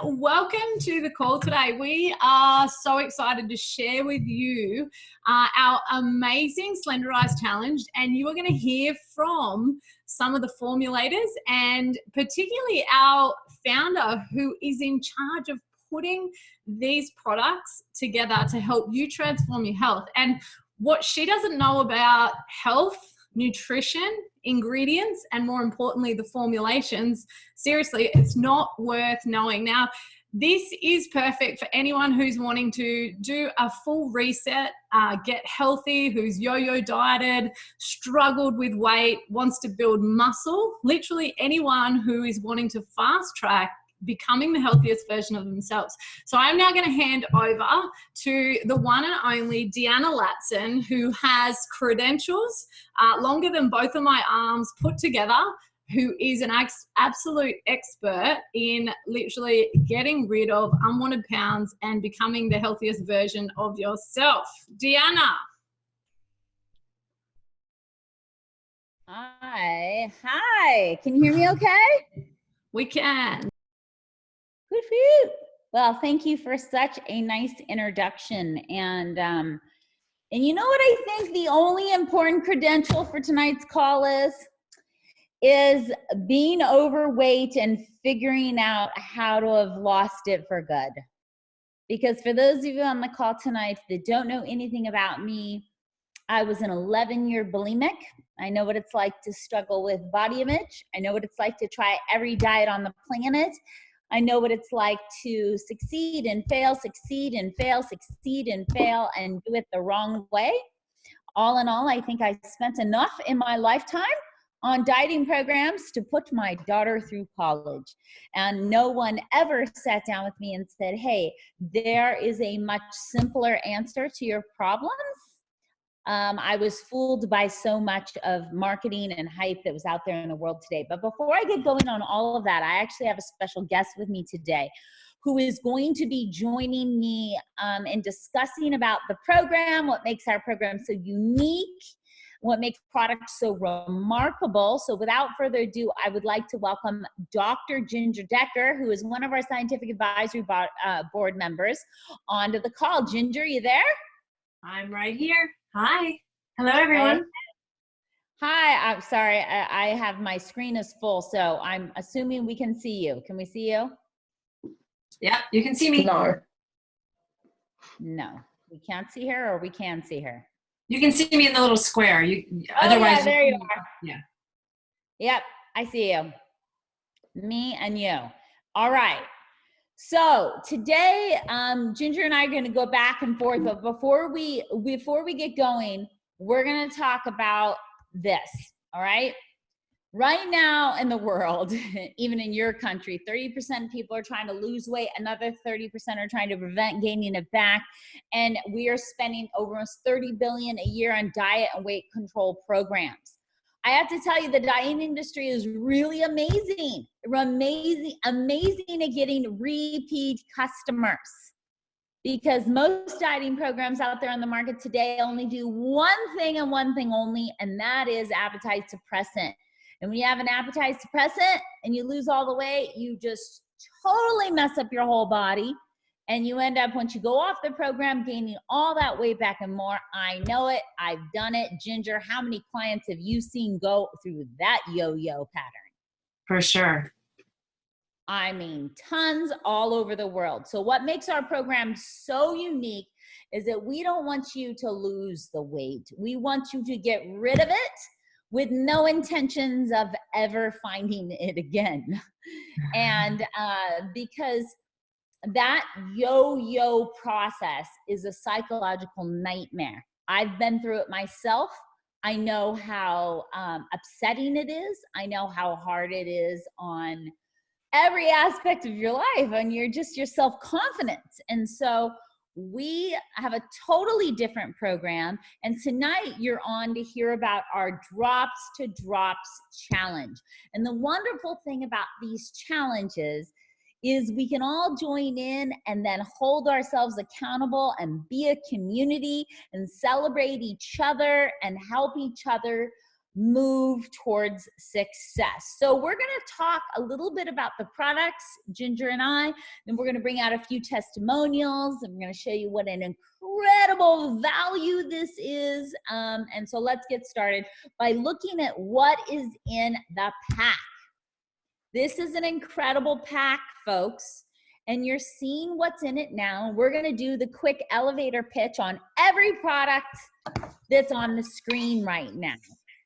welcome to the call today. We are so excited to share with you our amazing Slenderiiz challenge, and you are going to hear from some of the formulators and particularly our founder who is in charge of putting these products together to help you transform your health. And what she doesn't know about health, nutrition, ingredients, and more importantly, the formulations, seriously, it's not worth knowing. Now, this is perfect for anyone who's wanting to do a full reset, get healthy, who's yo-yo dieted, struggled with weight, wants to build muscle, literally anyone who is wanting to fast track becoming the healthiest version of themselves. So I'm now going to hand over to the one and only Deanna Latson, who has credentials longer than both of my arms put together, who is an absolute expert in literally getting rid of unwanted pounds and becoming the healthiest version of yourself. Deanna. Hi. Can you hear me okay? We can. Good for you. Well, thank you for such a nice introduction. And you know what I think the only important credential for tonight's call is being overweight and figuring out how to have lost it for good. Because for those of you on the call tonight that don't know anything about me, I was an 11-year bulimic. I know what it's like to struggle with body image. I know what it's like to try every diet on the planet. I know what it's like to succeed and fail, succeed and fail, succeed and fail, and do it the wrong way. All in all, I think I spent enough in my lifetime on dieting programs to put my daughter through college. And no one ever sat down with me and said, hey, there is a much simpler answer to your problems. I was fooled by so much of marketing and hype that was out there in the world today. But before I get going on all of that, I actually have a special guest with me today who is going to be joining me in discussing about the program, what makes our program so unique, what makes products so remarkable. So without further ado, I would like to welcome Dr. Ginger Decker, who is one of our scientific advisory board members, onto the call. Ginger, you there? I'm right here. Hi. Hello, everyone. Hi. I'm sorry. I have my screen is full, so I'm assuming we can see you. Can we see you? Yeah, you can see me. No, we can't see her, or we can see her. You can see me in the little square. Otherwise, yeah, there you are. Yeah. Yep, I see you. Me and you. All right. So today, Ginger and I are going to go back and forth, but before we get going, we're going to talk about this, all right? Right now in the world, even in your country, 30% of people are trying to lose weight, another 30% are trying to prevent gaining it back, and we are spending almost $30 billion a year on diet and weight control programs. I have to tell you, the dieting industry is really amazing at getting repeat customers, because most dieting programs out there on the market today only do one thing and one thing only, and that is appetite suppressant. And when you have an appetite suppressant and you lose all the weight, you just totally mess up your whole body. And you end up, once you go off the program, gaining all that weight back and more. I know it. I've done it. Ginger, how many clients have you seen go through that yo-yo pattern? For sure. I mean, tons all over the world. So what makes our program so unique is that we don't want you to lose the weight. We want you to get rid of it with no intentions of ever finding it again. And because that yo-yo process is a psychological nightmare. I've been through it myself. I know how upsetting it is. I know how hard it is on every aspect of your life, and your self-confidence. And so we have a totally different program. And tonight you're on to hear about our Drops to Drops challenge. And the wonderful thing about these challenges is we can all join in and then hold ourselves accountable and be a community and celebrate each other and help each other move towards success. So we're going to talk a little bit about the products, Ginger and I, then we're going to bring out a few testimonials, and we're going to show you what an incredible value this is. And so let's get started by looking at what is in the pack. This is an incredible pack, folks, and you're seeing what's in it now. We're going to do the quick elevator pitch on every product that's on the screen right now.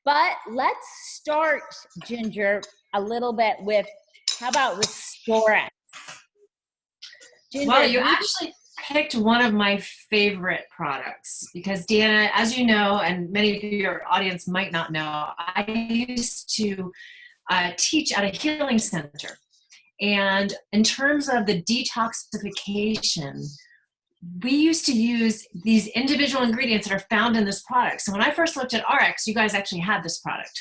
But let's start, Ginger, a little bit with, how about RestoreX? Ginger, well, you actually picked one of my favorite products because, Deanna, as you know, and many of your audience might not know, I used to teach at a healing center. And in terms of the detoxification, we used to use these individual ingredients that are found in this product. So when I first looked at RX, you guys actually had this product.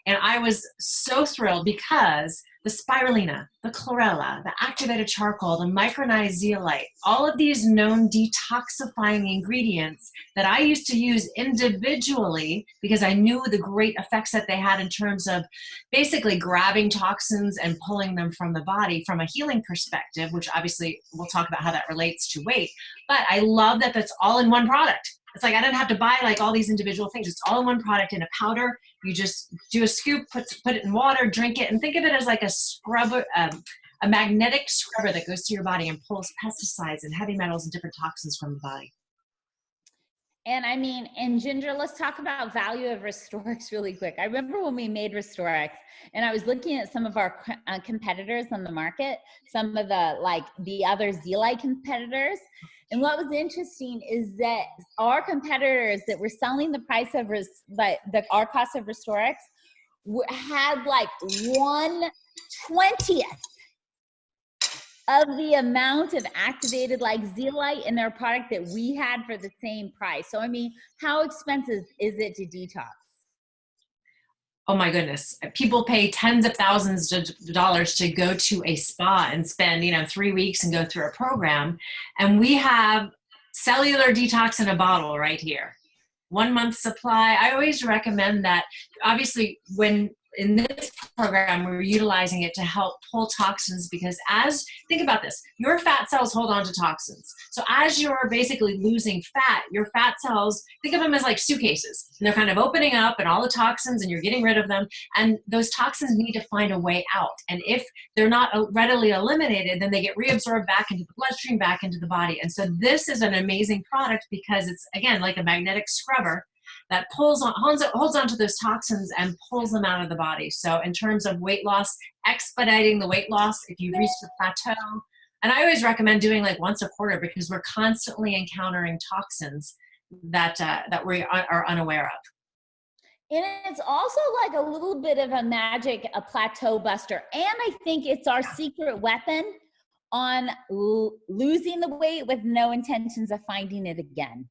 And I was so thrilled because the spirulina, the chlorella, the activated charcoal, the micronized zeolite, all of these known detoxifying ingredients that I used to use individually because I knew the great effects that they had in terms of basically grabbing toxins and pulling them from the body from a healing perspective, which obviously we'll talk about how that relates to weight. But I love that that's all in one product. It's like I didn't have to buy like all these individual things. It's all in one product in a powder. You just do a scoop, put it in water, drink it, and think of it as like a scrubber, a magnetic scrubber that goes to your body and pulls pesticides and heavy metals and different toxins from the body. And I mean, and Ginger, let's talk about value of RestoreX really quick. I remember when we made RestoreX, and I was looking at some of our competitors on the market, some of the other zeolite competitors. And what was interesting is that our competitors that were selling the price of our cost of RestoreX had like 1/20th of the amount of activated like zeolite in their product that we had for the same price. So I mean, how expensive is it to detox? Oh my goodness. People pay tens of thousands of dollars to go to a spa and spend, 3 weeks and go through a program. And we have cellular detox in a bottle right here. 1 month supply. I always recommend that, obviously, when in this program, we're utilizing it to help pull toxins because think about this, your fat cells hold on to toxins. So as you're basically losing fat, your fat cells, think of them as like suitcases. And they're kind of opening up and all the toxins and you're getting rid of them. And those toxins need to find a way out. And if they're not readily eliminated, then they get reabsorbed back into the bloodstream, back into the body. And so this is an amazing product because it's, again, like a magnetic scrubber that holds on to those toxins and pulls them out of the body. So in terms of weight loss, expediting the weight loss, if you've reached the plateau, and I always recommend doing like once a quarter because we're constantly encountering toxins that we are unaware of. And it's also like a little bit of a plateau buster. And I think it's our secret weapon on losing the weight with no intentions of finding it again.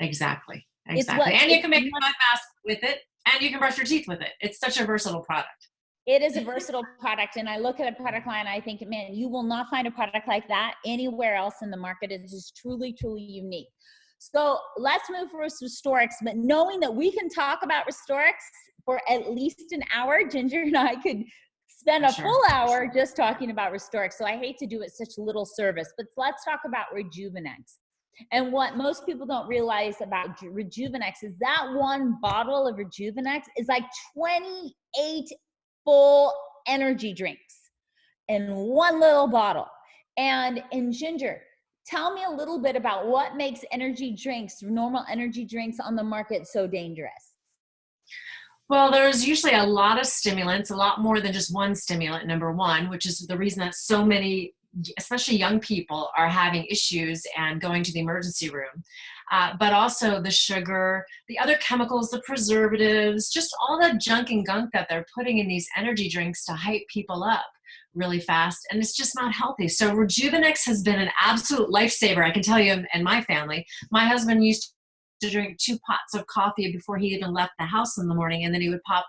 Exactly. And you can make a mud mask with it, and you can brush your teeth with it. It's such a versatile product. It is a versatile product, and I look at a product line, I think, man, you will not find a product like that anywhere else in the market. It is truly, truly unique. So let's move for RestoreX, but knowing that we can talk about RestoreX for at least an hour, Ginger and I could spend a full hour just talking about RestoreX. So I hate to do it such little service, but let's talk about Rejuveniix. And what most people don't realize about Rejuveniix is that one bottle of Rejuveniix is like 28 full energy drinks in one little bottle. And Ginger, tell me a little bit about what makes normal energy drinks on the market so dangerous. Well, there's usually a lot of stimulants, a lot more than just one stimulant, number one, which is the reason that so many, especially young people, are having issues and going to the emergency room. But also the sugar, the other chemicals, the preservatives, just all the junk and gunk that they're putting in these energy drinks to hype people up really fast. And it's just not healthy. So Rejuveniix has been an absolute lifesaver. I can tell you, and my family, my husband used to drink 2 pots of coffee before he even left the house in the morning. And then he would pop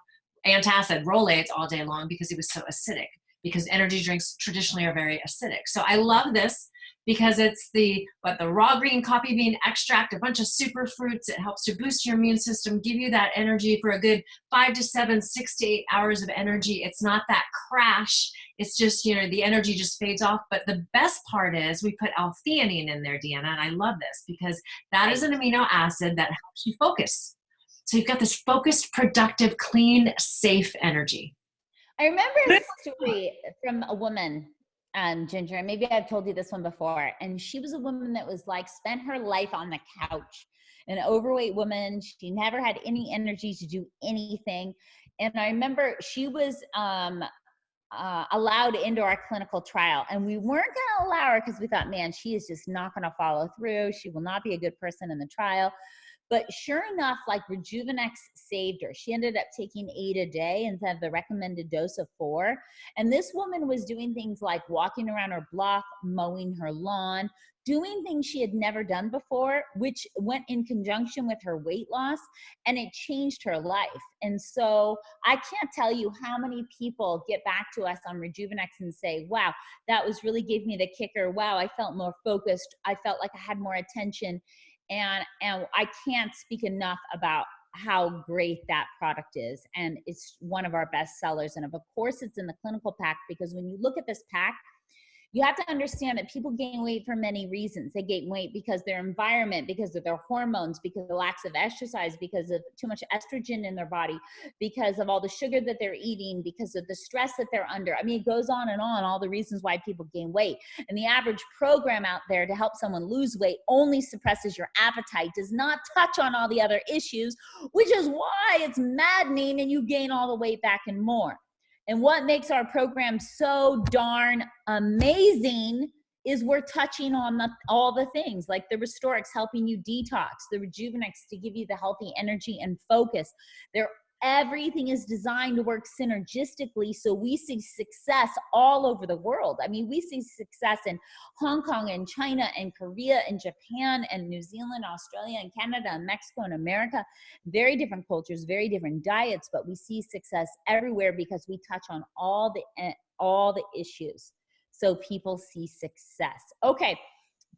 antacid Rolaids all day long because he was so acidic, because energy drinks traditionally are very acidic. So I love this because it's the raw green coffee bean extract, a bunch of super fruits. It helps to boost your immune system, give you that energy for a good 5 to 7, 6 to 8 hours of energy. It's not that crash. It's just, the energy just fades off. But the best part is we put L-theanine in there, Deanna, and I love this because that is an amino acid that helps you focus. So you've got this focused, productive, clean, safe energy. I remember a story from a woman, Ginger, and maybe I've told you this one before. And she was a woman that was like, spent her life on the couch, an overweight woman. She never had any energy to do anything. And I remember she was allowed into our clinical trial, and we weren't going to allow her because we thought, man, she is just not going to follow through. She will not be a good person in the trial. But sure enough, like Rejuveniix saved her. She ended up taking 8 a day instead of the recommended dose of 4. And this woman was doing things like walking around her block, mowing her lawn, doing things she had never done before, which went in conjunction with her weight loss, and it changed her life. And so I can't tell you how many people get back to us on Rejuveniix and say, wow, that was really gave me the kicker. Wow, I felt more focused. I felt like I had more attention. And I can't speak enough about how great that product is. And it's one of our best sellers. And of course, it's in the clinical pack, because when you look at this pack, you have to understand that people gain weight for many reasons. They gain weight because their environment, because of their hormones, because of the lack of exercise, because of too much estrogen in their body, because of all the sugar that they're eating, because of the stress that they're under. I mean, it goes on, all the reasons why people gain weight. And the average program out there to help someone lose weight only suppresses your appetite, does not touch on all the other issues, which is why it's maddening and you gain all the weight back and more. And what makes our program so darn amazing is we're touching on all the things, like the RestoreX helping you detox, the Rejuveniix to give you the healthy energy and focus. Everything is designed to work synergistically, so we see success all over the world. I mean, we see success in Hong Kong and China and Korea and Japan and New Zealand, Australia and Canada and Mexico and America. Very different cultures, very different diets, but we see success everywhere because we touch on all the issues, so people see success. Okay,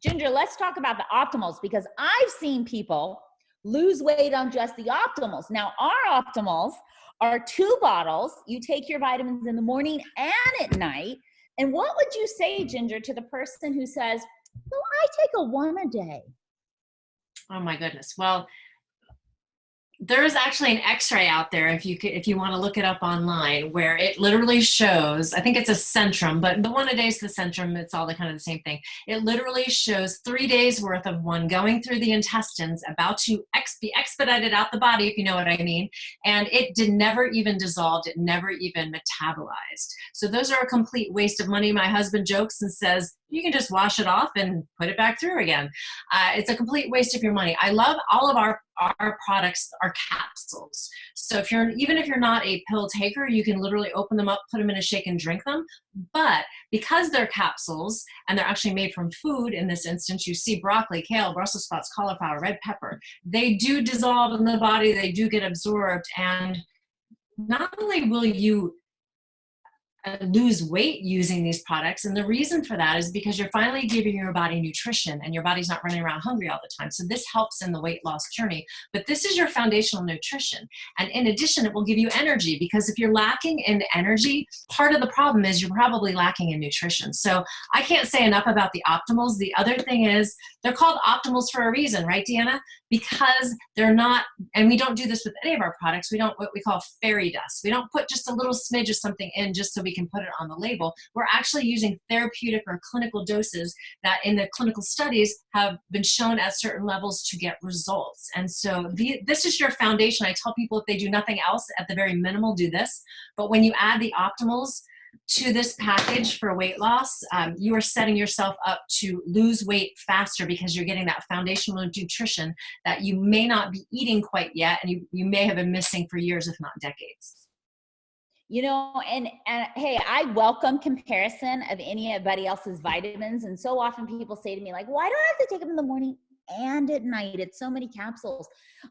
Ginger, let's talk about the optimals, because I've seen people lose weight on just the optimals. Now, our optimals are 2 bottles. You take your vitamins in the morning and at night. And what would you say, Ginger, to the person who says, well, I take a 1 a day? Oh my goodness. Well, there is actually an x-ray out there, if you want to look it up online, where it literally shows, I think it's a Centrum, but the 1 a day is the Centrum. It's all kind of the same thing. It literally shows 3 days worth of one going through the intestines, about to be expedited out the body, if you know what I mean. And it never even dissolved. It never even metabolized. So those are a complete waste of money. My husband jokes and says, you can just wash it off and put it back through again. It's a complete waste of your money. I love all of our products are capsules. So even if you're not a pill taker, you can literally open them up, put them in a shake and drink them. But because they're capsules and they're actually made from food, in this instance, you see broccoli, kale, Brussels sprouts, cauliflower, red pepper, they do dissolve in the body, they do get absorbed. And not only will you lose weight using these products. And the reason for that is because you're finally giving your body nutrition and your body's not running around hungry all the time. So this helps in the weight loss journey, but this is your foundational nutrition. And in addition, it will give you energy, because if you're lacking in energy, part of the problem is you're probably lacking in nutrition. So I can't say enough about the optimals. The other thing is they're called optimals for a reason, right, Deanna? Because they're not, and we don't do this with any of our products. We don't what we call fairy dust. We don't put just a little smidge of something in just so we can put it on the label. We're actually using therapeutic or clinical doses that in the clinical studies have been shown at certain levels to get results. And so this is your foundation. I tell people if they do nothing else, at the very minimal, do this. But when you add the optimals to this package for weight loss, you are setting yourself up to lose weight faster, because you're getting that foundational nutrition that you may not be eating quite yet, and you may have been missing for years, if not decades. And hey, I welcome comparison of anybody else's vitamins. And so often people say to me, like, why do I have to take them in the morning and at night. It's so many capsules.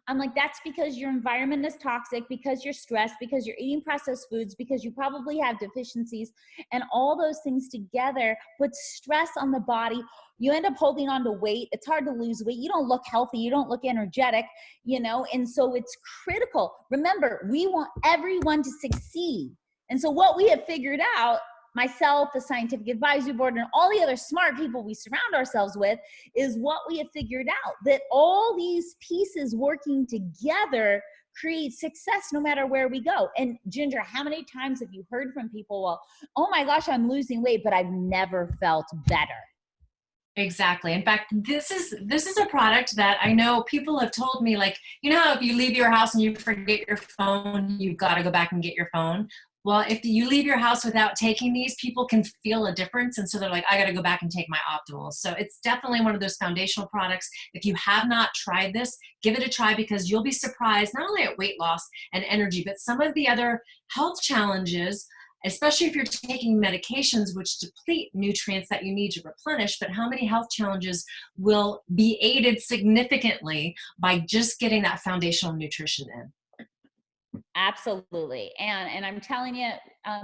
I'm like, that's because your environment is toxic, because you're stressed, because you're eating processed foods, because you probably have deficiencies, and all those things together put stress on the body. You end up holding on to weight. It's hard to lose weight. You don't look healthy. You don't look energetic, and so it's critical. Remember, we want everyone to succeed. And so what we have figured out, myself, the scientific advisory board, and all the other smart people we surround ourselves with, is what we have figured out, that all these pieces working together create success no matter where we go. And Ginger, how many times have you heard from people, well, oh my gosh, I'm losing weight, but I've never felt better? Exactly. In fact, this is a product that I know people have told me, like, how if you leave your house and you forget your phone, you've got to go back and get your phone. Well, if you leave your house without taking these, people can feel a difference. And so they're like, I got to go back and take my Optimals. So it's definitely one of those foundational products. If you have not tried this, give it a try, because you'll be surprised not only at weight loss and energy, but some of the other health challenges, especially if you're taking medications which deplete nutrients that you need to replenish, but how many health challenges will be aided significantly by just getting that foundational nutrition in. Absolutely. And I'm telling you,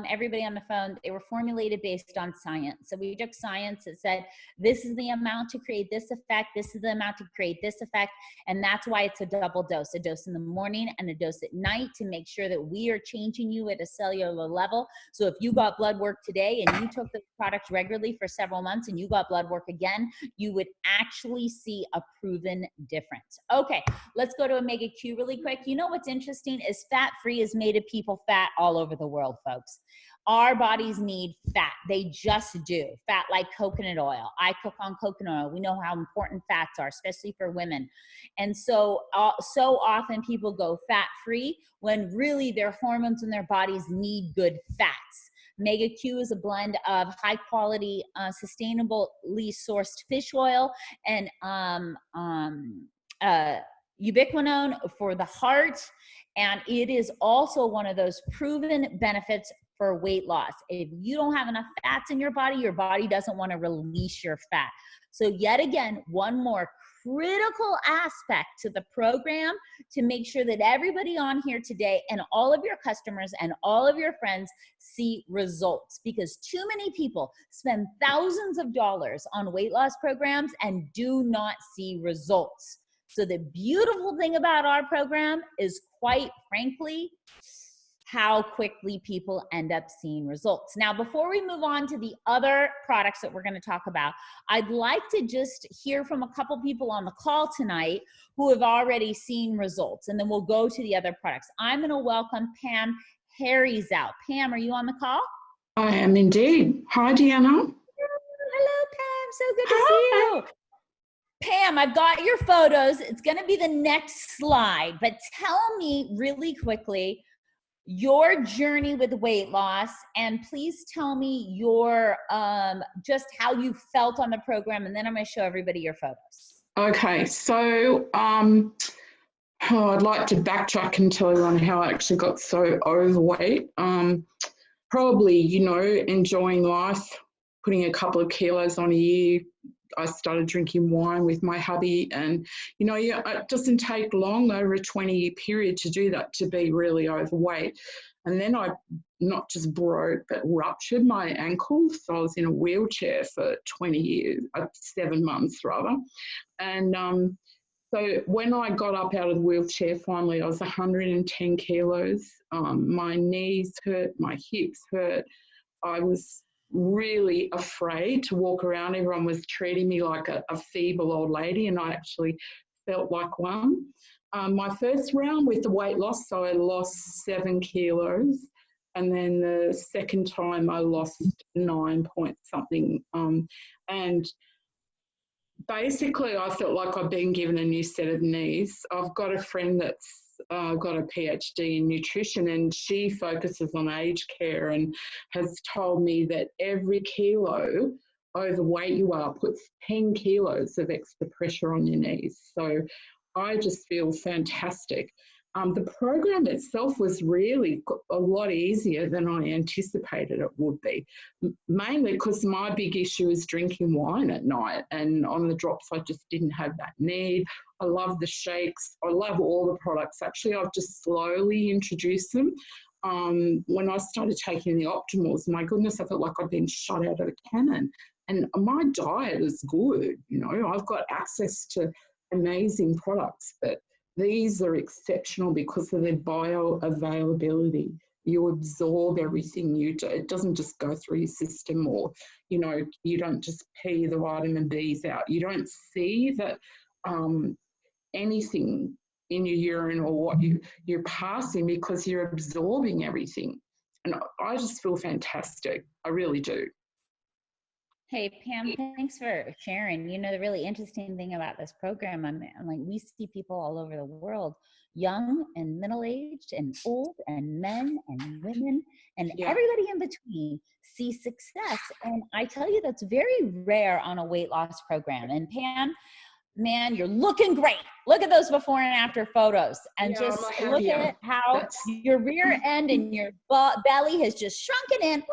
everybody on the phone, they were formulated based on science. So we took science that said, this is the amount to create this effect. This is the amount to create this effect. And that's why it's a double dose, a dose in the morning and a dose at night, to make sure that we are changing you at a cellular level. So if you got blood work today and you took the product regularly for several months and you got blood work again, you would actually see a proven difference. Okay, let's go to Omega Q really quick. You know what's interesting is fat-free has made people fat all over the world, folks. Our bodies need fat. They just do. Fat like coconut oil. I cook on coconut oil. We know how important fats are, especially for women. And so often people go fat-free when really their hormones in their bodies need good fats. Mega Q is a blend of high quality, sustainably sourced fish oil and ubiquinone for the heart. And it is also one of those proven benefits for weight loss. If you don't have enough fats in your body doesn't want to release your fat. So yet again, one more critical aspect to the program to make sure that everybody on here today and all of your customers and all of your friends see results, because too many people spend thousands of dollars on weight loss programs and do not see results. So the beautiful thing about our program is, quite frankly, how quickly people end up seeing results. Now, before we move on to the other products that we're going to talk about, I'd like to just hear from a couple people on the call tonight who have already seen results, and then we'll go to the other products. I'm going to welcome Pam Harry's out. Pam, are you on the call? I am indeed. Hi, Deanna. Hello, Pam. So good to see you. Pam, I've got your photos. It's going to be the next slide, but tell me really quickly your journey with weight loss, and please tell me your just how you felt on the program, and then I'm going to show everybody your photos. Okay, so I'd like to backtrack and tell everyone how I actually got so overweight. Probably, enjoying life, putting a couple of kilos on a year. I started drinking wine with my hubby, and it doesn't take long, over a 20-year period, to do that, to be really overweight. And then I not just broke but ruptured my ankle, so I was in a wheelchair for 20 years, 7 months rather. And so when I got up out of the wheelchair, finally, I was 110 kilos. My knees hurt, my hips hurt. I was really afraid to walk around. Everyone was treating me like a feeble old lady, and I actually felt like one. My first round with the weight loss, so I lost 7 kilos, and then the second time I lost 9 point something. And basically I felt like I've been given a new set of knees. I've got a friend that's got a PhD in nutrition, and she focuses on aged care and has told me that every kilo overweight you are puts 10 kilos of extra pressure on your knees. So I just feel fantastic. The program itself was really a lot easier than I anticipated it would be, mainly because my big issue is drinking wine at night, and on the drops I just didn't have that need. I love the shakes. I love all the products. Actually, I've just slowly introduced them. When I started taking the Optimals, my goodness, I felt like I'd been shot out of a cannon. And my diet is good, you know. I've got access to amazing products, but these are exceptional because of their bioavailability. You absorb everything you do. It doesn't just go through your system, or, you know, you don't just pee the vitamin B's out. You don't see that anything in your urine or what you're passing, because you're absorbing everything. And I just feel fantastic. I really do. Hey, Pam, thanks for sharing. You know, the really interesting thing about this program, I'm like, we see people all over the world, young and middle-aged and old and men and women and everybody in between see success. And I tell you, that's very rare on a weight loss program. And Pam, man, you're looking great. Look at those before and after photos, and just look at how your rear end and your belly has just shrunken in.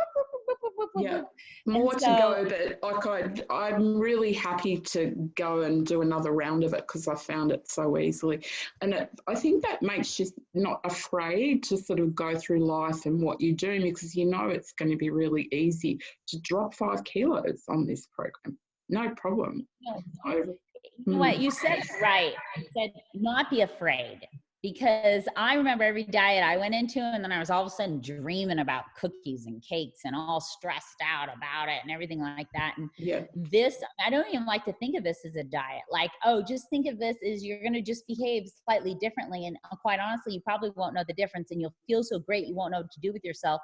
Yeah, more to go, but like I'm really happy to go and do another round of it because I found it so easily. And I think that makes you not afraid to sort of go through life and what you're doing, because you know it's going to be really easy to drop 5 kilos on this program. No problem. You know what? You said it right. You said not be afraid, because I remember every diet I went into, and then I was all of a sudden dreaming about cookies and cakes and all stressed out about it and everything like that. And this, I don't even like to think of this as a diet. Like, oh, just think of this as you're going to just behave slightly differently. And quite honestly, you probably won't know the difference, and you'll feel so great you won't know what to do with yourself.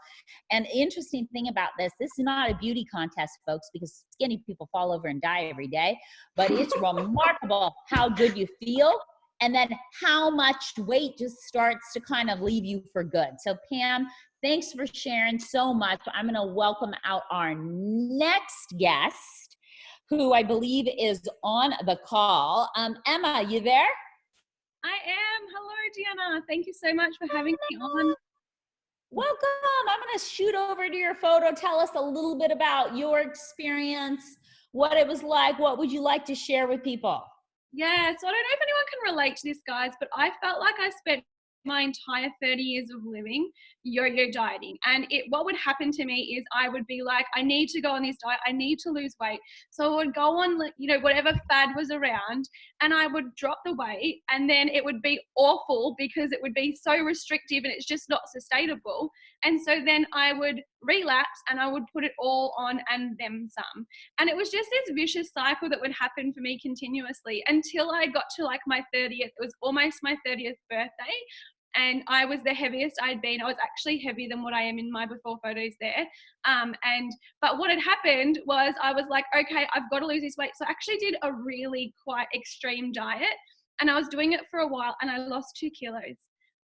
And the interesting thing about this is not a beauty contest, folks, because skinny people fall over and die every day. But it's remarkable how good you feel, and then how much weight just starts to kind of leave you for good. So Pam, thanks for sharing so much. I'm gonna welcome out our next guest, who I believe is on the call. Emma, you there? I am. Hello, Deanna. Thank you so much for having me on. Welcome. I'm gonna shoot over to your photo. Tell us a little bit about your experience, what it was like, what would you like to share with people? Yeah, so I don't know if anyone can relate to this, guys, but I felt like I spent my entire 30 years of living yo-yo dieting. And what would happen to me is I would be like, I need to go on this diet, I need to lose weight. So I would go on, you know, whatever fad was around, and I would drop the weight, and then it would be awful because it would be so restrictive and it's just not sustainable. And so then I would relapse and I would put it all on and then some. And it was just this vicious cycle that would happen for me continuously until I got to like my 30th. It was almost my 30th birthday. And I was the heaviest I'd been. I was actually heavier than what I am in my before photos there. But what had happened was I was like, okay, I've got to lose this weight. So I actually did a really quite extreme diet, and I was doing it for a while, and I lost 2 kilos.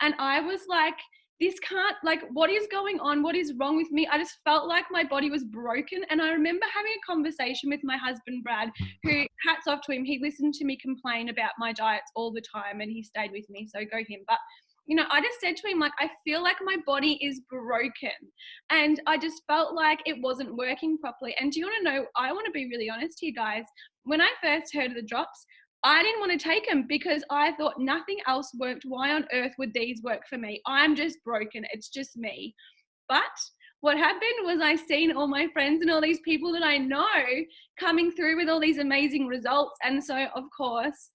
And I was like, this can't, like, what is going on? What is wrong with me? I just felt like my body was broken. And I remember having a conversation with my husband, Brad, who, hats off to him, he listened to me complain about my diets all the time, and he stayed with me, so go him. But you know, I just said to him, like, I feel like my body is broken, and I just felt like it wasn't working properly. And do you want to know, I want to be really honest here, guys. When I first heard of the drops, I didn't want to take them because I thought nothing else worked. Why on earth would these work for me? I'm just broken. It's just me. But what happened was I seen all my friends and all these people that I know coming through with all these amazing results. And so, of course,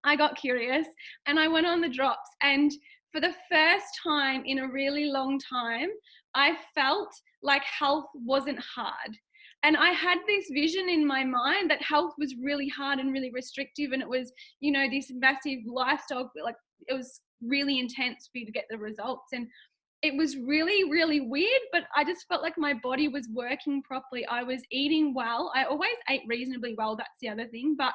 I got curious and I went on the drops. And for the first time in a really long time, I felt like health wasn't hard. And I had this vision in my mind that health was really hard and really restrictive. And it was, you know, this massive lifestyle, like it was really intense for you to get the results. And it was really, really weird, but I just felt like my body was working properly. I was eating well. I always ate reasonably well. That's the other thing. But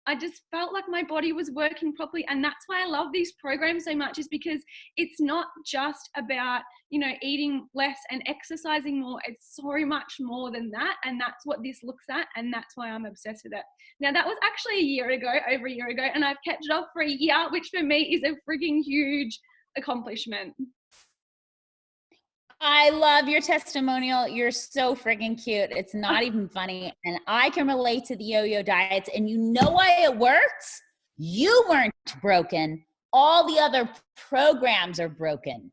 I just felt like my body was working properly. And that's why I love these programs so much, is because it's not just about, you know, eating less and exercising more. It's so much more than that. And that's what this looks at. And that's why I'm obsessed with it. Now, that was actually over a year ago, and I've kept it off for a year, which for me is a freaking huge accomplishment. I love your testimonial. You're so freaking cute. It's not even funny. And I can relate to the yo-yo diets. And you know why it works? You weren't broken. All the other programs are broken.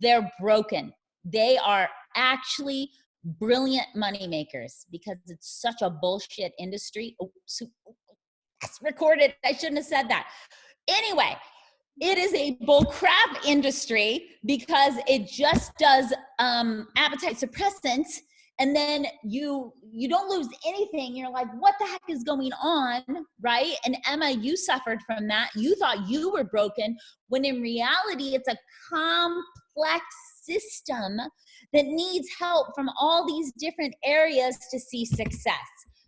They're broken. They are actually brilliant money makers because it's such a bullshit industry. Oh, that's recorded. I shouldn't have said that. Anyway, it is a bullcrap industry because it just does appetite suppressants, and then you don't lose anything. You're like, what the heck is going on, right? And Emma, you suffered from that. You thought you were broken, when in reality, it's a complex system that needs help from all these different areas to see success.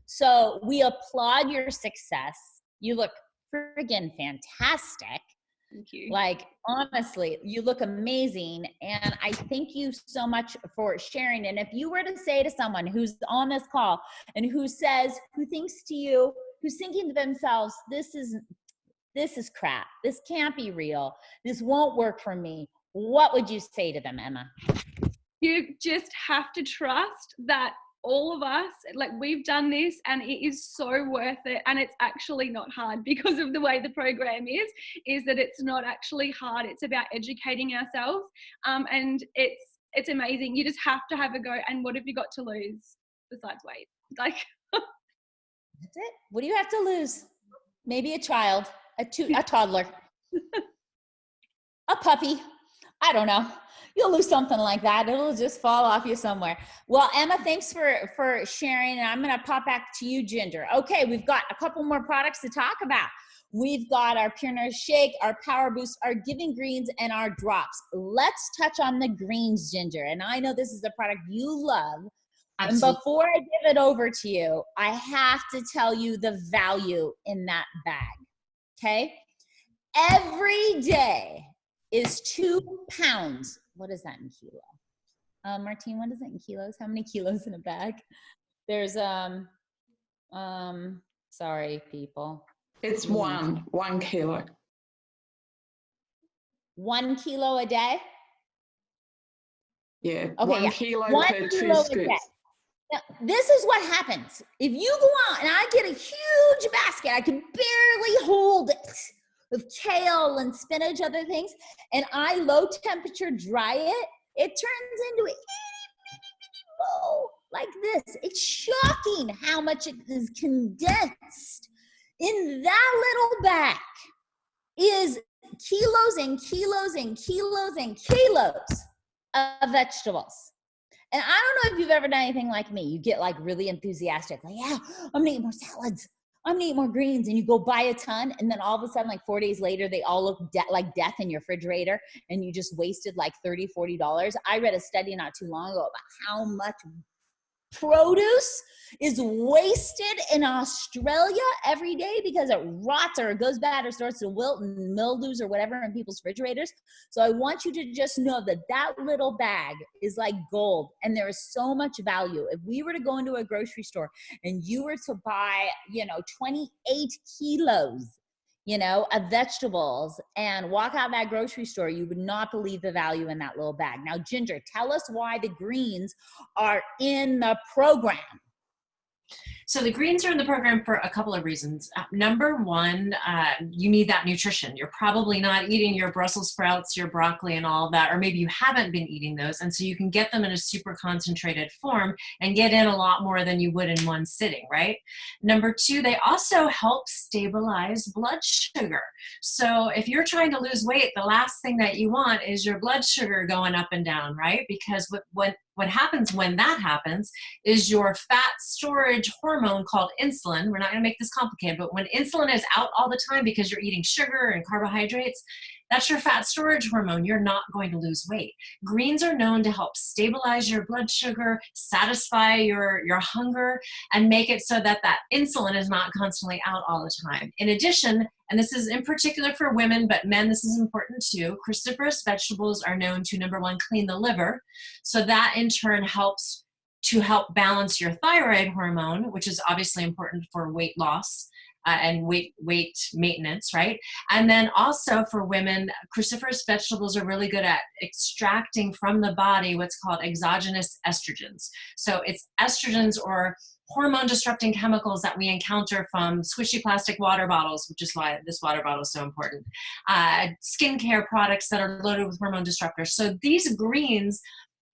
So we applaud your success. You look friggin' fantastic. Thank you. Like, honestly, you look amazing. And I thank you so much for sharing. And if you were to say to someone who's on this call and who thinks to you, who's thinking to themselves, this is crap. This can't be real. This won't work for me. What would you say to them, Emma? You just have to trust that all of us, like, we've done this and it is so worth it, and it's actually not hard because of the way the program is that it's not actually hard. It's about educating ourselves, and it's amazing. You just have to have a go. And what have you got to lose besides weight? Like, that's it. What do you have to lose? Maybe a child, a toddler, a puppy. I don't know. You'll lose something like that. It'll just fall off you somewhere. Well, Emma, thanks for sharing. And I'm going to pop back to you, Ginger. Okay, we've got a couple more products to talk about. We've got our Pure Nourish Shake, our Power Boost, our Giving Greens, and our Drops. Let's touch on the greens, Ginger. And I know this is a product you love. Absolutely. And before I give it over to you, I have to tell you the value in that bag. Okay? Every day is 2 pounds. What is that in kilo? Martine, what is it in kilos? How many kilos in a bag? There's, sorry, people. It's 1 kilo. 1 kilo a day? Yeah, okay, 1 kilo 1 per 2 kilo scoops. a day. Now, this is what happens. If you go out and I get a huge basket, I can barely hold it, with kale and spinach, other things, and I low temperature dry it, it turns into a itty bitty bowl like this. It's shocking how much it is condensed. In that little bag is kilos and kilos and kilos and kilos of vegetables. And I don't know if you've ever done anything like me. You get like really enthusiastic, like, yeah, I'm gonna eat more salads. I'm gonna eat more greens, and you go buy a ton, and then all of a sudden, like 4 days later, they all look like death in your refrigerator, and you just wasted like $30, $40. I read a study not too long ago about how much produce is wasted in Australia every day because it rots or it goes bad or starts to wilt and mildews or whatever in people's refrigerators. So I want you to just know that that little bag is like gold, and there is so much value. If we were to go into a grocery store and you were to buy, 28 kilos, of vegetables and walk out of that grocery store, you would not believe the value in that little bag. Now, Ginger, tell us why the greens are in the program. So the greens are in the program for a couple of reasons. Number one, you need that nutrition. You're probably not eating your Brussels sprouts, your broccoli and all of that, or maybe you haven't been eating those. And so you can get them in a super concentrated form and get in a lot more than you would in one sitting, right? Number two, they also help stabilize blood sugar. So if you're trying to lose weight, the last thing that you want is your blood sugar going up and down, right? Because what happens when that happens is your fat storage hormone called insulin. We're not going to make this complicated, but when insulin is out all the time because you're eating sugar and carbohydrates, that's your fat storage hormone. You're not going to lose weight. Greens are known to help stabilize your blood sugar, satisfy your hunger, and make it so that that insulin is not constantly out all the time. In addition, and this is in particular for women, but men, this is important too, cruciferous vegetables are known to, number one, clean the liver. So that in turn helps to help balance your thyroid hormone, which is obviously important for weight loss. and weight maintenance, right? And then also for women, cruciferous vegetables are really good at extracting from the body what's called exogenous estrogens. So it's estrogens or hormone disrupting chemicals that we encounter from squishy plastic water bottles, which is why this water bottle is so important. Skincare products that are loaded with hormone disruptors. So these greens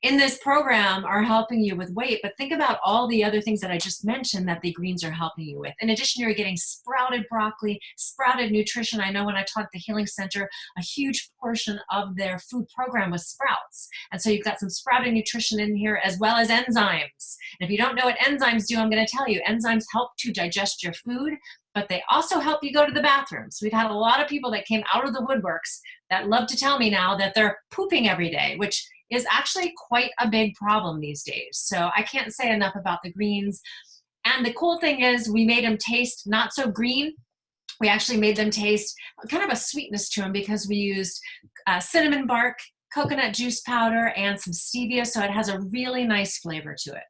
in this program are helping you with weight, but think about all the other things that I just mentioned that the greens are helping you with. In addition, you're getting sprouted broccoli, sprouted nutrition. I know when I taught at the Healing Center, a huge portion of their food program was sprouts. And so you've got some sprouted nutrition in here as well as enzymes. And if you don't know what enzymes do, I'm going to tell you, enzymes help to digest your food, but they also help you go to the bathroom. So we've had a lot of people that came out of the woodworks that love to tell me now that they're pooping every day, which is actually quite a big problem these days. So I can't say enough about the greens. And the cool thing is we made them taste not so green. We actually made them taste kind of a sweetness to them because we used cinnamon bark, coconut juice powder, and some stevia. So it has a really nice flavor to it.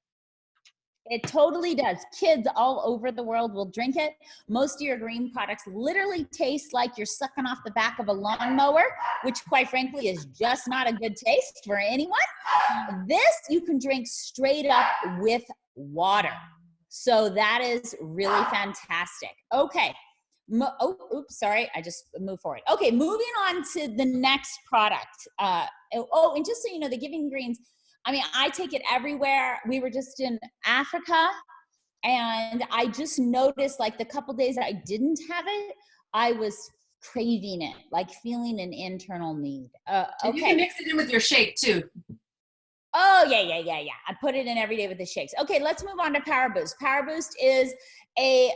It totally does. Kids all over the world will drink it. Most of your green products literally taste like you're sucking off the back of a lawnmower, which quite frankly is just not a good taste for anyone. This you can drink straight up with water. So that is really fantastic. Okay. Oops, sorry. I just moved forward. Okay, moving on to the next product. And just so you know, the Giving Greens, I mean, I take it everywhere. We were just in Africa, and I just noticed, like, the couple days that I didn't have it, I was craving it, like feeling an internal need. Okay. You can mix it in with your shake too. Oh, yeah. I put it in every day with the shakes. Okay, let's move on to Power Boost. Power Boost is a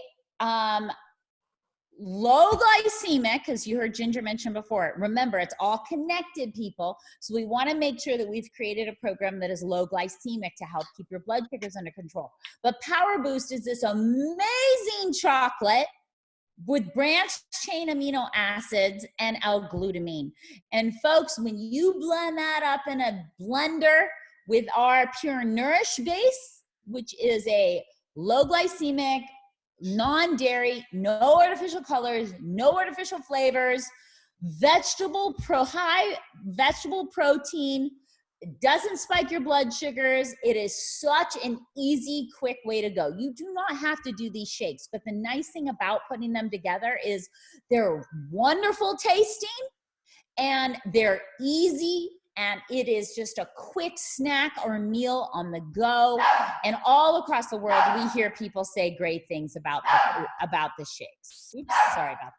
low glycemic, as you heard Ginger mention before. Remember, it's all connected, people. So we want to make sure that we've created a program that is low glycemic to help keep your blood sugars under control. But Power Boost is this amazing chocolate with branched chain amino acids and L-glutamine. And folks, when you blend that up in a blender with our Pure Nourish base, which is a low glycemic, non-dairy, no artificial colors, no artificial flavors, high vegetable protein, it doesn't spike your blood sugars. It is such an easy, quick way to go. You do not have to do these shakes, but the nice thing about putting them together is they're wonderful tasting and they're easy, and it is just a quick snack or meal on the go. And all across the world, we hear people say great things about the shakes. Oops, sorry about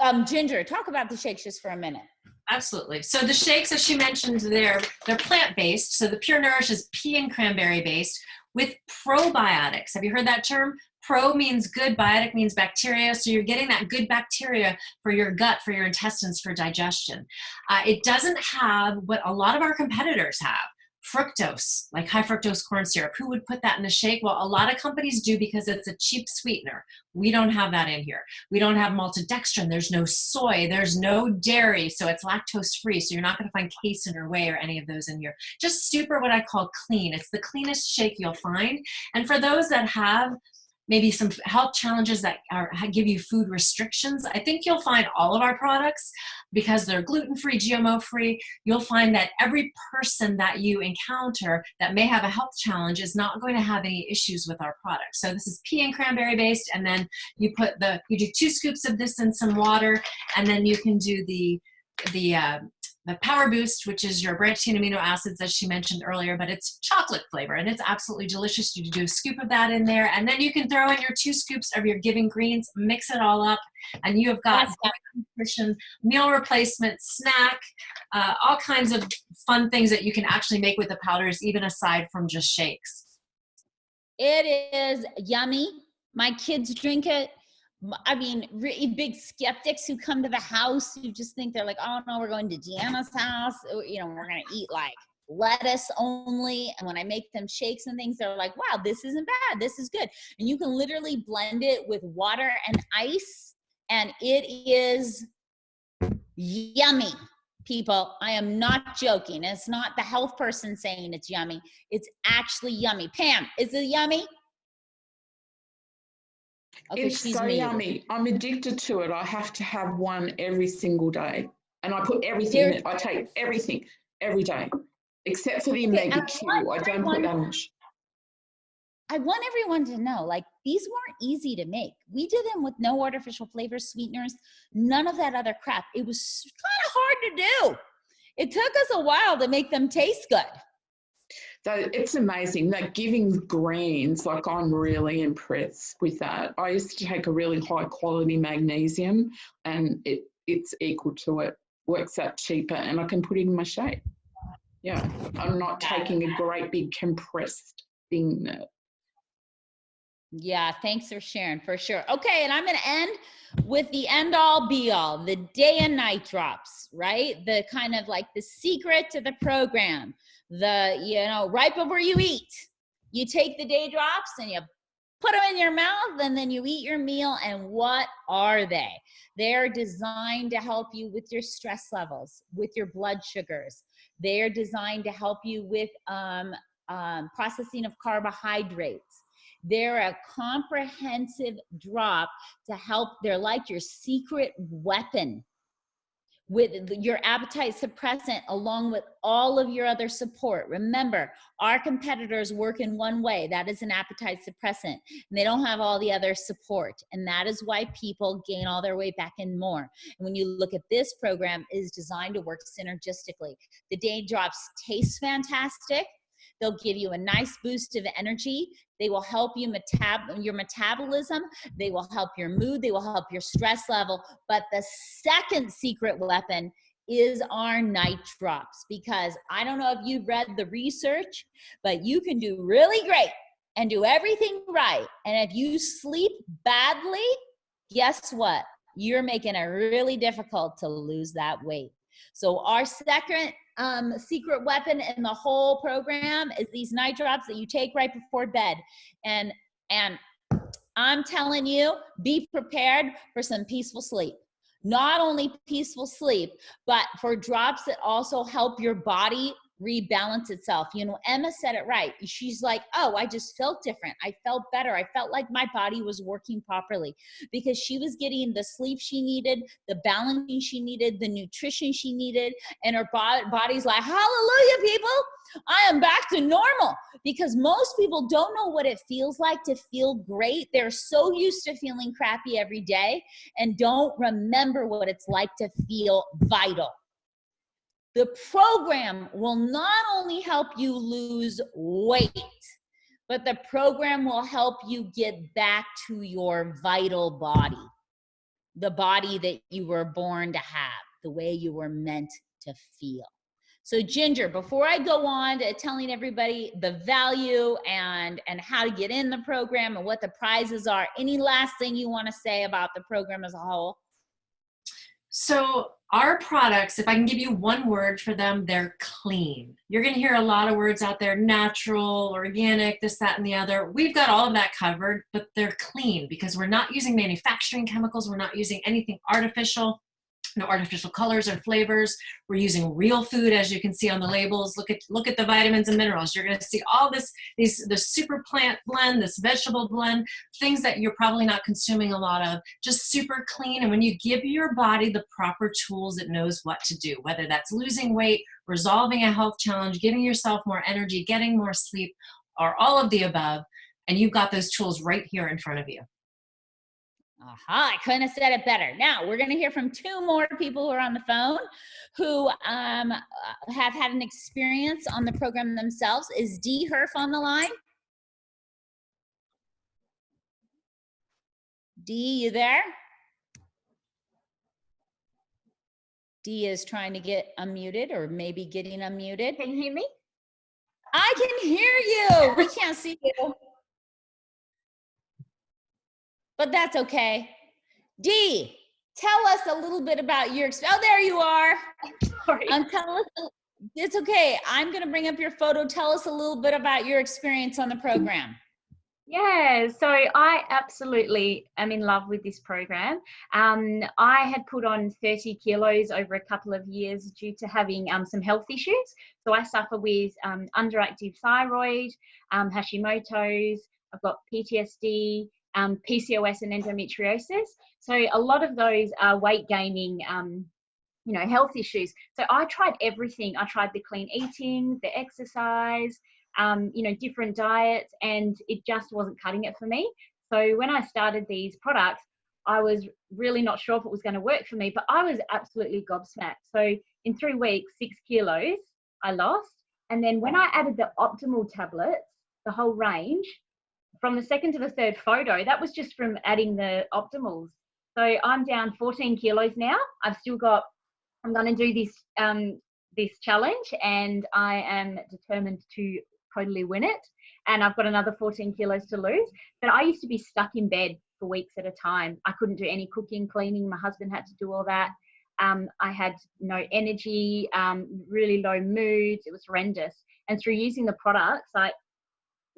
that. Ginger, talk about the shakes just for a minute. Absolutely. So the shakes, as she mentioned, they're plant-based. So the Pure Nourish is pea and cranberry based with probiotics. Have you heard that term? Pro means good, biotic means bacteria. So you're getting that good bacteria for your gut, for your intestines, for digestion. It doesn't have what a lot of our competitors have. Fructose, like high fructose corn syrup. Who would put that in a shake? Well, a lot of companies do because it's a cheap sweetener. We don't have that in here. We don't have maltodextrin. There's no soy. There's no dairy. So it's lactose free. So you're not going to find casein or whey or any of those in here. Just super what I call clean. It's the cleanest shake you'll find. And for those that have maybe some health challenges that give you food restrictions, I think you'll find all of our products, because they're gluten-free, GMO-free, you'll find that every person that you encounter that may have a health challenge is not going to have any issues with our products. So this is pea and cranberry based, and then you do 2 scoops of this in some water, and then you can do the Power Boost, which is your branched chain amino acids, as she mentioned earlier, but it's chocolate flavor, and it's absolutely delicious. You do a scoop of that in there, and then you can throw in your 2 scoops of your Giving Greens, mix it all up, and you have got nutrition, meal replacement, snack, all kinds of fun things that you can actually make with the powders, even aside from just shakes. It is yummy. My kids drink it. I mean, really big skeptics who come to the house who just think they're like, oh no, we're going to Deanna's house. You know, we're going to eat like lettuce only. And when I make them shakes and things, they're like, wow, this isn't bad. This is good. And you can literally blend it with water and ice, and it is yummy, people. I am not joking. It's not the health person saying it's yummy. It's actually yummy. Pam, is it yummy? Okay, It's she's so muted. yummy. I'm addicted to it. I have to have one every single day. And I put everything in it. I take everything every day, except for the omega-3. I don't put that much. I want everyone to know, like, these weren't easy to make. We did them with no artificial flavors, sweeteners, none of that other crap. It was kind of hard to do. It took us a while to make them taste good. So it's amazing that giving greens, like I'm really impressed with that. I used to take a really high quality magnesium and it's equal to it, works out cheaper, and I can put it in my shake. Yeah, I'm not taking a great big compressed thing that. Yeah, thanks for sharing, for sure. Okay, and I'm going to end with the end all be all, the day and night drops, right? The kind of like the secret to the program, the, you know, right before you eat, you take the day drops and you put them in your mouth and then you eat your meal. And what are they? They're designed to help you with your stress levels, with your blood sugars. They're designed to help you with processing of carbohydrates. They're a comprehensive drop to help. They're like your secret weapon with your appetite suppressant along with all of your other support. Remember, our competitors work in one way. That is an appetite suppressant. And they don't have all the other support. And that is why people gain all their weight back and more. And when you look at this program, it is designed to work synergistically. The day drops taste fantastic. They'll give you a nice boost of energy. They will help you your metabolism. They will help your mood. They will help your stress level. But the second secret weapon is our night drops, because I don't know if you've read the research, but you can do really great and do everything right. And if you sleep badly, guess what? You're making it really difficult to lose that weight. So our second secret weapon in the whole program is these night drops that you take right before bed. And I'm telling you, be prepared for some peaceful sleep. Not only peaceful sleep, but for drops that also help your body rebalance itself. You know, Emma said it right. She's like, oh, I just felt different. I felt better. I felt like my body was working properly because she was getting the sleep she needed, the balancing she needed, the nutrition she needed, and her body's like, hallelujah, people, I am back to normal. Because most people don't know what it feels like to feel great. They're so used to feeling crappy every day and don't remember what it's like to feel vital. The program will not only help you lose weight, but the program will help you get back to your vital body, the body that you were born to have, the way you were meant to feel. So Ginger, before I go on to telling everybody the value and how to get in the program and what the prizes are, any last thing you want to say about the program as a whole? So our products, if I can give you one word for them, they're clean. You're going to hear a lot of words out there, natural, organic, this, that, and the other. We've got all of that covered, but they're clean because we're not using manufacturing chemicals. We're not using anything artificial. No artificial colors or flavors. We're using real food, as you can see on the labels. Look at the vitamins and minerals. You're going to see all this, the super plant blend, this vegetable blend, things that you're probably not consuming a lot of, just super clean. And when you give your body the proper tools, it knows what to do, whether that's losing weight, resolving a health challenge, giving yourself more energy, getting more sleep, or all of the above. And you've got those tools right here in front of you. Aha, I couldn't have said it better. Now, we're going to hear from two more people who are on the phone who have had an experience on the program themselves. Is Dee Herf on the line? Dee, you there? Dee is trying to get unmuted or maybe getting unmuted. Can you hear me? I can hear you. We can't see you. But that's okay. Dee, tell us a little bit about your experience. Oh, there you are. Sorry. Tell us, it's okay. I'm going to bring up your photo. Tell us a little bit about your experience on the program. Yeah, so I absolutely am in love with this program. I had put on 30 kilos over a couple of years due to having some health issues. So I suffer with underactive thyroid, Hashimoto's, I've got PTSD, PCOS and endometriosis. So a lot of those are weight gaining, health issues. So I tried everything. I tried the clean eating, the exercise, different diets, and it just wasn't cutting it for me. So when I started these products, I was really not sure if it was going to work for me, but I was absolutely gobsmacked. So in 3 weeks, 6 kilos I lost. And then when I added the optimal tablets, the whole range, from the second to the third photo, that was just from adding the optimals. So I'm down 14 kilos now. I'm going to do this challenge, and I am determined to totally win it. And I've got another 14 kilos to lose. But I used to be stuck in bed for weeks at a time. I couldn't do any cooking, cleaning. My husband had to do all that. I had no energy, really low moods. It was horrendous. And through using the products,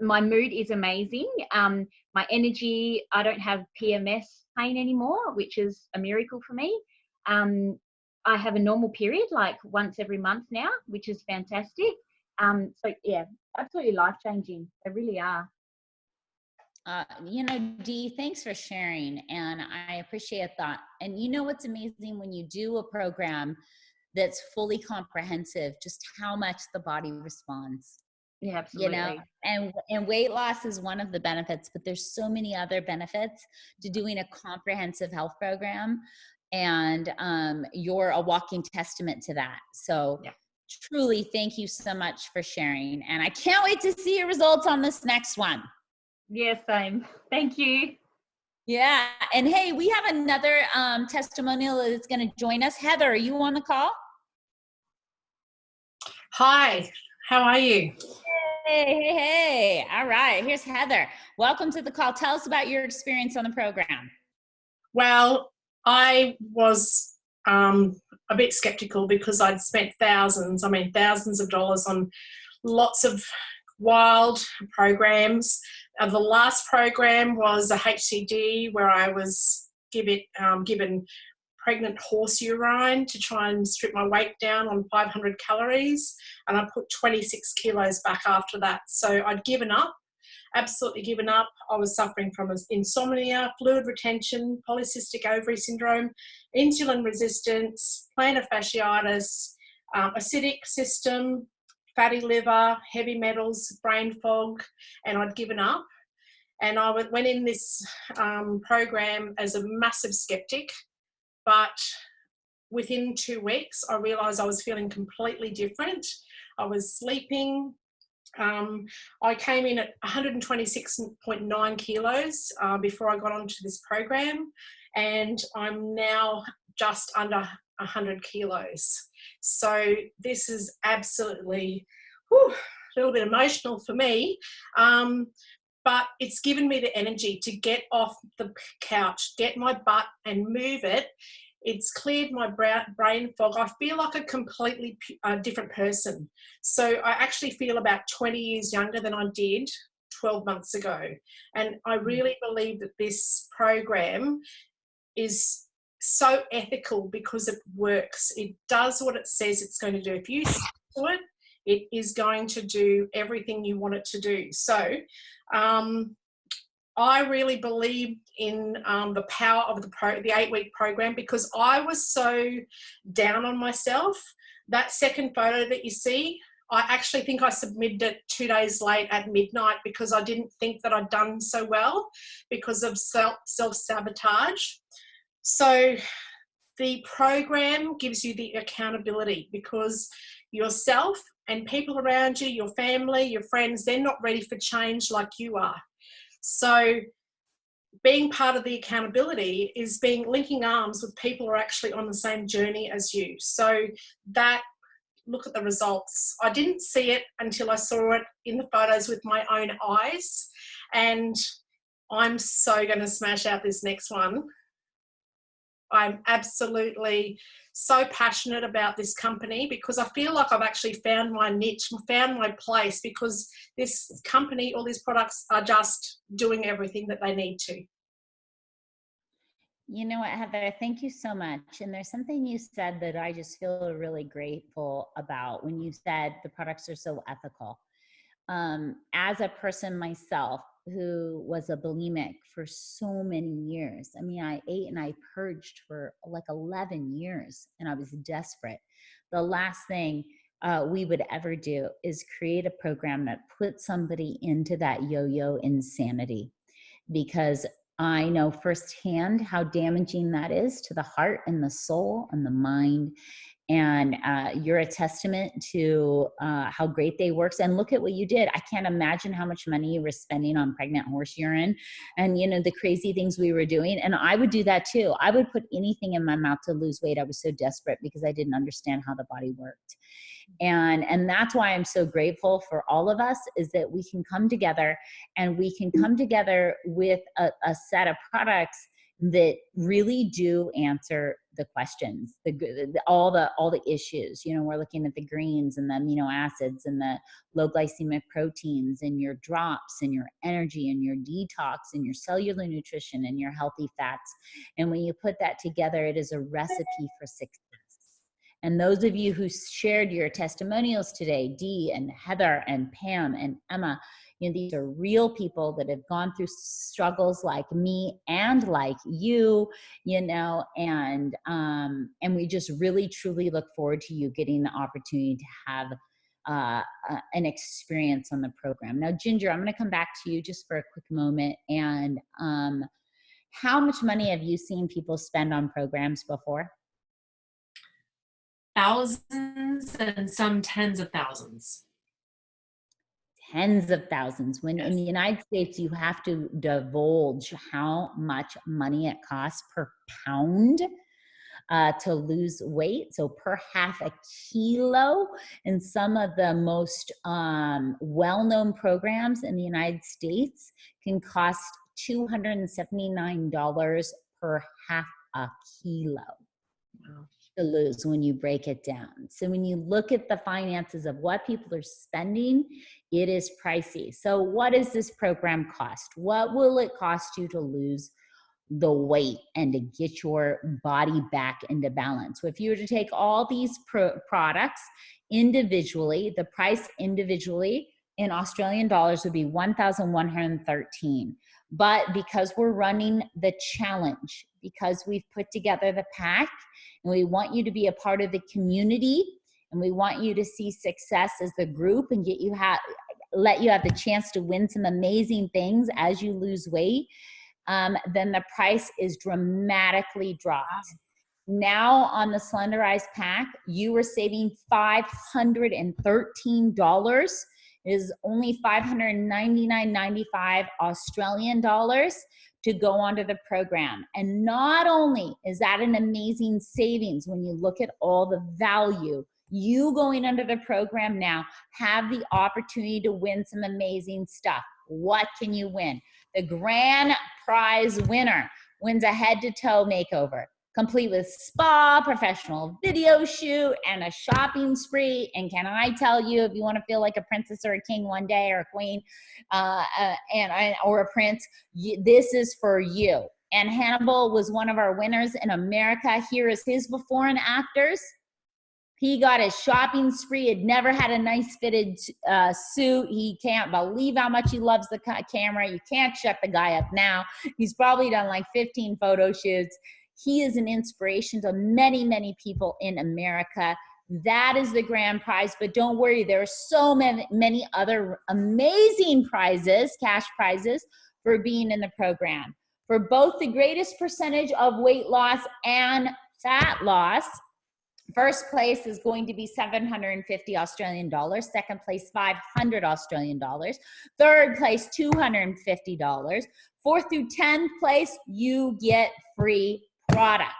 my mood is amazing. My energy, I don't have PMS pain anymore, which is a miracle for me. I have a normal period, like once every month now, which is fantastic. So yeah, absolutely life-changing. They really are. Dee, thanks for sharing, and I appreciate that. And you know what's amazing when you do a program that's fully comprehensive, just how much the body responds. Yeah, absolutely. And weight loss is one of the benefits, but there's so many other benefits to doing a comprehensive health program, and you're a walking testament to that. So yeah. Truly, thank you so much for sharing, and I can't wait to see your results on this next one. Yeah, same. Thank you. Yeah. And hey, we have another testimonial that's going to join us. Heather, are you on the call? Hi, how are you? Hey. All right. Here's Heather. Welcome to the call. Tell us about your experience on the program. Well, I was a bit skeptical because I'd spent thousands of dollars on lots of wild programs. The last program was a HCD where I was given pregnant horse urine to try and strip my weight down on 500 calories, and I put 26 kilos back after that. So I'd given up, absolutely given up. I was suffering from insomnia, fluid retention, polycystic ovary syndrome, insulin resistance, plantar fasciitis, acidic system, fatty liver, heavy metals, brain fog, and I'd given up. And I went in this program as a massive skeptic, but within 2 weeks, I realised I was feeling completely different. I was sleeping. I came in at 126.9 kilos before I got onto this program, and I'm now just under 100 kilos. So this is absolutely a little bit emotional for me, but it's given me the energy to get off the couch, get my butt and move it. It's cleared my brain fog. I feel like a completely different person. So I actually feel about 20 years younger than I did 12 months ago. And I really believe that this program is so ethical because it works. It does what it says it's going to do. If you stick to it, it is going to do everything you want it to do. So I really believed in the power of the 8-week program because I was so down on myself. That second photo that you see, I actually think I submitted it 2 days late at midnight because I didn't think that I'd done so well because of self-sabotage. So the program gives you the accountability because yourself and people around you, your family, your friends, they're not ready for change like you are. So being part of the accountability is linking arms with people who are actually on the same journey as you. So that, look at the results. I didn't see it until I saw it in the photos with my own eyes, and I'm so going to smash out this next one. I'm absolutely so passionate about this company because I feel like I've actually found my niche, found my place, because this company, all these products are just doing everything that they need to. You know what, Heather, thank you so much. And there's something you said that I just feel really grateful about when you said the products are so ethical. As a person myself who was a bulimic for so many years. I mean, I ate and I purged for like 11 years and I was desperate. The last thing we would ever do is create a program that puts somebody into that yo-yo insanity, because I know firsthand how damaging that is to the heart and the soul and the mind. And you're a testament to how great they works. And look at what you did. I can't imagine how much money you were spending on pregnant horse urine and, you know, the crazy things we were doing. And I would do that too. I would put anything in my mouth to lose weight. I was so desperate because I didn't understand how the body worked. And that's why I'm so grateful for all of us, is that we can come together and we can come together with a set of products that really do answer the questions, all the issues. You know, we're looking at the greens and the amino acids and the low glycemic proteins and your drops and your energy and your detox and your cellular nutrition and your healthy fats. And when you put that together, it is a recipe for success. And those of you who shared your testimonials today, Dee and Heather and Pam and Emma, you know, these are real people that have gone through struggles like me and like you, you know, and we just really, truly look forward to you getting the opportunity to have an experience on the program. Now, Ginger, I'm going to come back to you just for a quick moment. And how much money have you seen people spend on programs before? Thousands and some tens of thousands. Tens of thousands. When Yes. in the United States, you have to divulge how much money it costs per pound to lose weight. So per half a kilo. And some of the most well-known programs in the United States can cost $279 per half a kilo. Wow. To lose when you break it down. So when you look at the finances of what people are spending, it is pricey. So what does this program cost? What will it cost you to lose the weight and to get your body back into balance? So if you were to take all these products individually, the price individually in Australian dollars would be $1,113. But because we're running the challenge, because we've put together the pack, and we want you to be a part of the community, and we want you to see success as the group and let you have the chance to win some amazing things as you lose weight, then the price is dramatically dropped. Now on the Slenderiiz pack, you are saving $513. It is only $599.95 Australian dollars to go onto the program. And not only is that an amazing savings when you look at all the value, you going under the program now have the opportunity to win some amazing stuff. What can you win? The grand prize winner wins a head-to-toe makeover, complete with spa, professional video shoot, and a shopping spree. And can I tell you, if you want to feel like a princess or a king one day, or a queen, or a prince, this is for you. And Hannibal was one of our winners in America. Here is his before and afters. He got his shopping spree. Had never had a nice fitted suit. He can't believe how much he loves the camera. You can't shut the guy up now. He's probably done like 15 photo shoots. He is an inspiration to many, many people in America. That is the grand prize, but don't worry, there are so many other amazing prizes, cash prizes, for being in the program. For both the greatest percentage of weight loss and fat loss, first place is going to be 750 Australian dollars. Second place, 500 Australian dollars. Third place, $250. Fourth through 10th place, you get free product,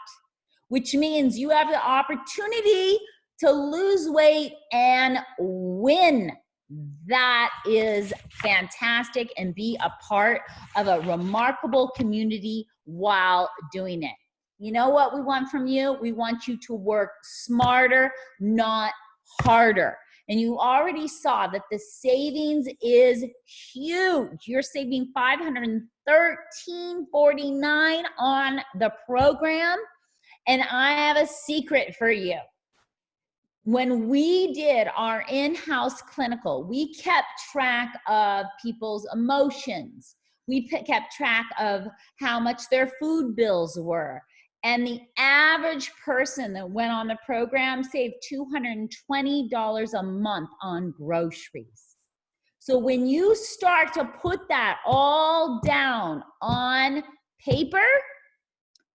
which means you have the opportunity to lose weight and win. That is fantastic, and be a part of a remarkable community while doing it. You know what we want from you? We want you to work smarter, not harder. And you already saw that the savings is huge. You're saving $513.49 on the program. And I have a secret for you. When we did our in-house clinical, we kept track of people's emotions, We kept track of how much their food bills were. And the average person that went on the program saved $220 a month on groceries. So when you start to put that all down on paper,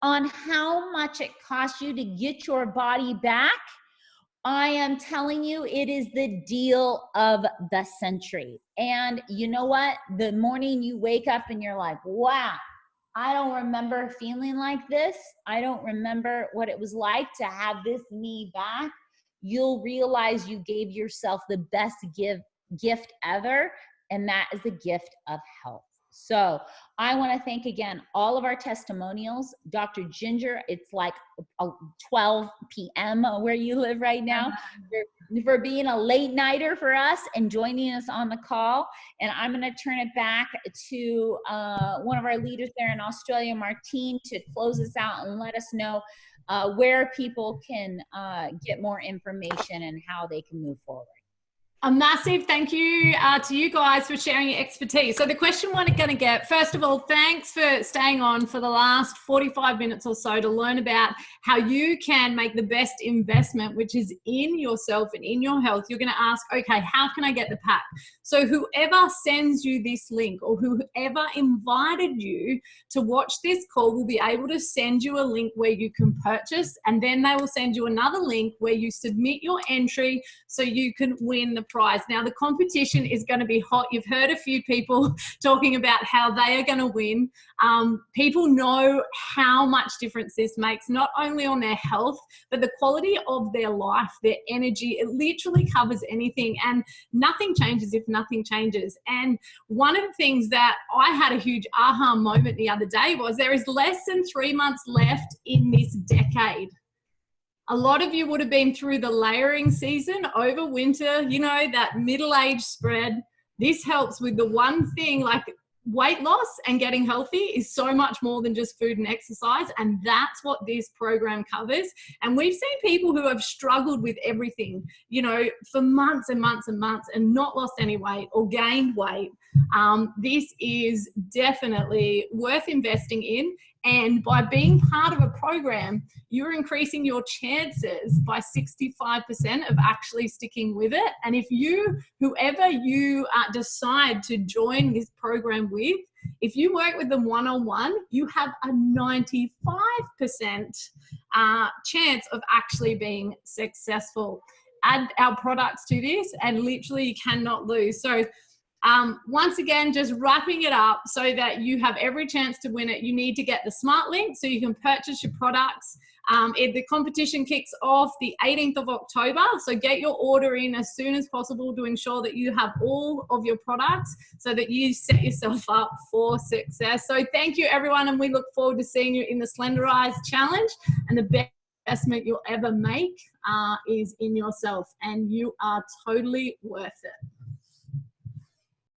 on how much it costs you to get your body back, I am telling you, it is the deal of the century. And you know what? The morning you wake up and you're like, wow, I don't remember feeling like this. I don't remember what it was like to have this me back. You'll realize you gave yourself the best gift ever, and that is the gift of health. So I want to thank again all of our testimonials. Dr. Ginger, it's like 12 p.m. where you live right now, for being a late nighter for us and joining us on the call. And I'm going to turn it back to one of our leaders there in Australia, Martine, to close us out and let us know where people can get more information and how they can move forward. A massive thank you to you guys for sharing your expertise. So the question we're going to get, first of all, thanks for staying on for the last 45 minutes or so to learn about how you can make the best investment, which is in yourself and in your health. You're going to ask, okay, how can I get the pack? So whoever sends you this link or whoever invited you to watch this call will be able to send you a link where you can purchase, and then they will send you another link where you submit your entry so you can win the prize. Now, the competition is going to be hot. You've heard a few people talking about how they are going to win. People know how much difference this makes, not only on their health, but the quality of their life, their energy. It literally covers anything, and nothing changes if nothing changes. And one of the things that I had a huge aha moment the other day was there is less than 3 months left in this decade. A lot of you would have been through the layering season over winter, you know, that middle-age spread. This helps with the one thing, like weight loss and getting healthy is so much more than just food and exercise, and that's what this program covers. And we've seen people who have struggled with everything, you know, for months and months and months and not lost any weight or gained weight. This is definitely worth investing in. And by being part of a program, you're increasing your chances by 65% of actually sticking with it. And if whoever you decide to join this program with, if you work with them one-on-one, you have a 95% chance of actually being successful. Add our products to this and literally you cannot lose. So once again, just wrapping it up so that you have every chance to win it, you need to get the smart link so you can purchase your products. The competition kicks off the 18th of October, so get your order in as soon as possible to ensure that you have all of your products so that you set yourself up for success. So thank you, everyone, and we look forward to seeing you in the Slenderiiz Challenge. And the best investment you'll ever make is in yourself, and you are totally worth it.